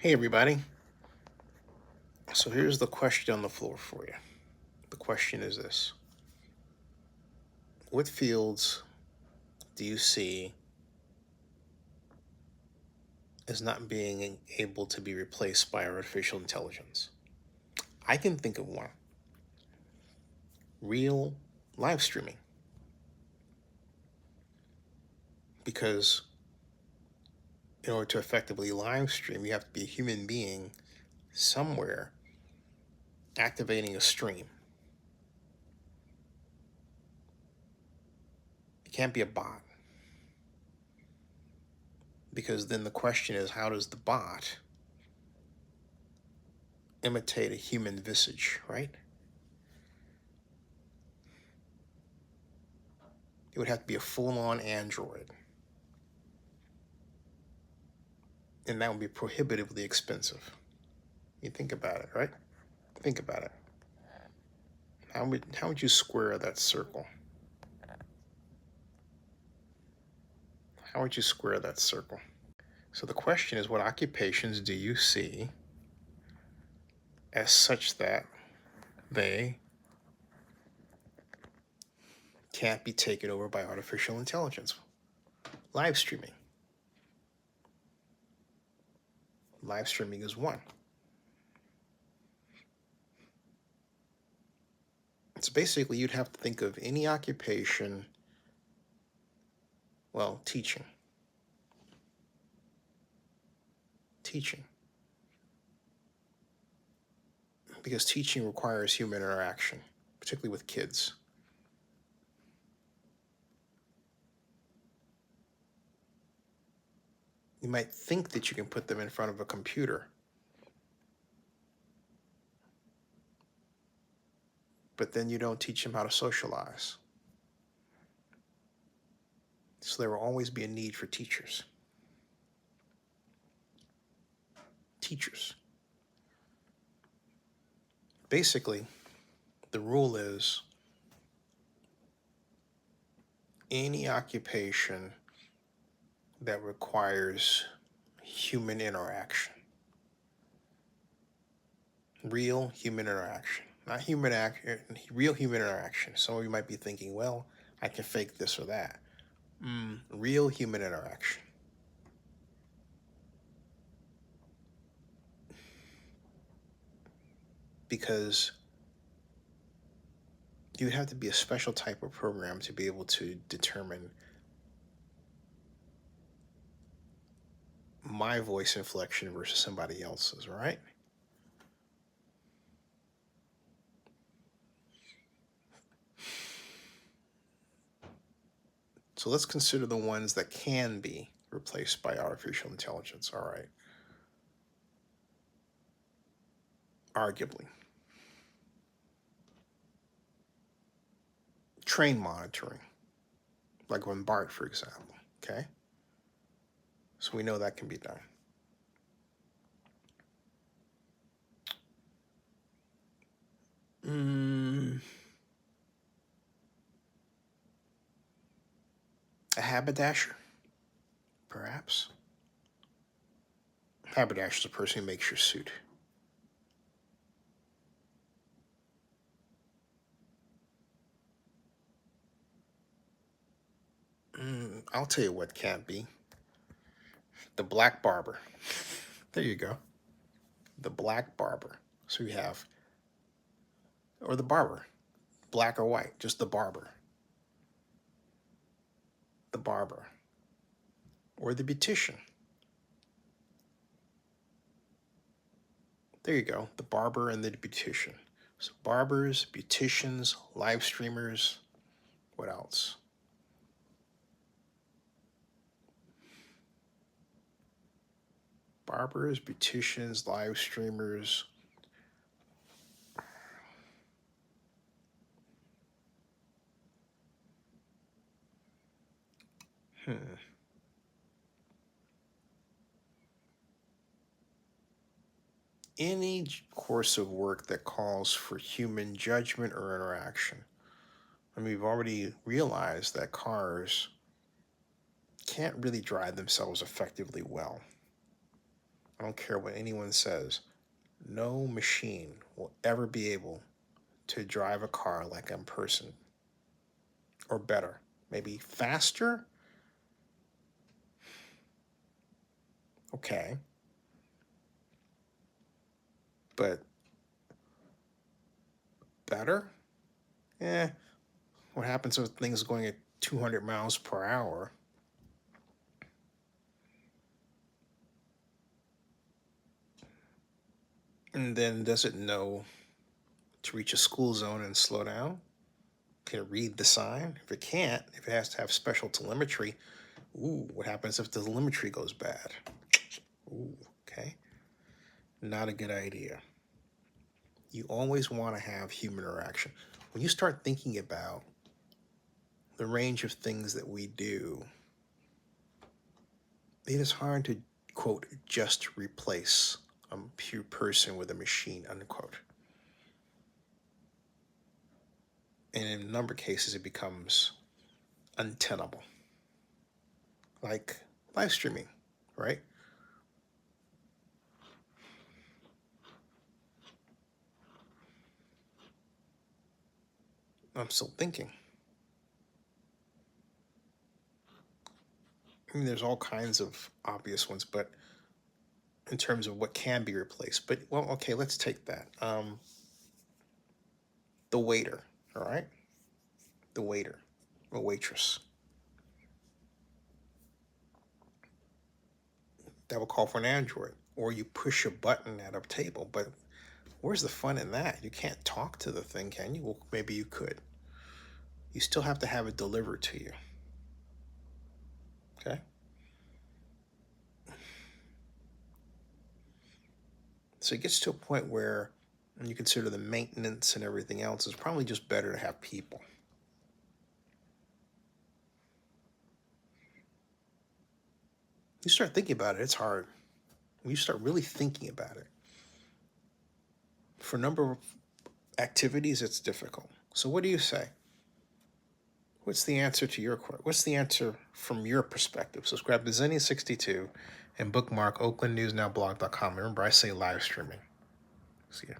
Hey everybody. So here's the question on the floor for you. The question is this. What fields do you see as not being able to be replaced by artificial intelligence? I can think of one. Real live streaming. Because in order to effectively live stream, you have to be a human being somewhere activating a stream. It can't be a bot. Because then the question is, how does the bot imitate a human visage, right? It would have to be a full-on android. And that would be prohibitively expensive. You think about it, right? Think about it. How would you square that circle? How would you square that circle? So the question is, what occupations do you see as such that they can't be taken over by artificial intelligence? Live streaming. Live streaming is one. It's basically you'd have to think of any occupation, well, teaching. Teaching. Because teaching requires human interaction, particularly with kids. You might think that you can put them in front of a computer, but then you don't teach them how to socialize. So there will always be a need for teachers. Teachers. Basically, the rule is any occupation that requires human interaction. Real human interaction. Not real human interaction. Some of you might be thinking, well, I can fake this or that. Real human interaction. Because you would have to be a special type of program to be able to determine my voice inflection versus somebody else's, right? So let's consider the ones that can be replaced by artificial intelligence, all right? Arguably. Train monitoring, like on BART, for example, okay? So we know that can be done. A haberdasher, perhaps. Haberdasher is the person who makes your suit. I'll tell you what can't be. The black barber. There you go. The black barber. So you have, or the barber, black or white, just the barber. The barber. Or the beautician. There you go, the barber and the beautician. So barbers, beauticians, live streamers, what else? Barbers, beauticians, live streamers. Any course of work that calls for human judgment or interaction. I mean, we've already realized that cars can't really drive themselves effectively well. I don't care what anyone says. No machine will ever be able to drive a car like a person, or better. Maybe faster? Okay. But better? Eh. What happens with things going at 200 miles per hour? And then does it know to reach a school zone and slow down? Can it read the sign? If it can't, if it has to have special telemetry, ooh, what happens if the telemetry goes bad? Ooh, okay. Not a good idea. You always want to have human interaction. When you start thinking about the range of things that we do, it is hard to, quote, just replace a pure person with a machine, unquote. And in a number of cases, it becomes untenable. Like live streaming, right? I'm still thinking. I mean, there's all kinds of obvious ones, but in terms of what can be replaced. But, well, okay, let's take that. The waiter, all right? The waiter or waitress. That will call for an Android. Or you push a button at a table. But where's the fun in that? You can't talk to the thing, can you? Well, maybe you could. You still have to have it delivered to you. Okay? So it gets to a point where, when you consider the maintenance and everything else, it's probably just better to have people. You start thinking about it, it's hard. When you start really thinking about it, for a number of activities, it's difficult. So what do you say? What's the answer to your question? What's the answer from your perspective? Subscribe to Zennie62 and bookmark oaklandnewsnowblog.com. Remember, I say live streaming. See ya.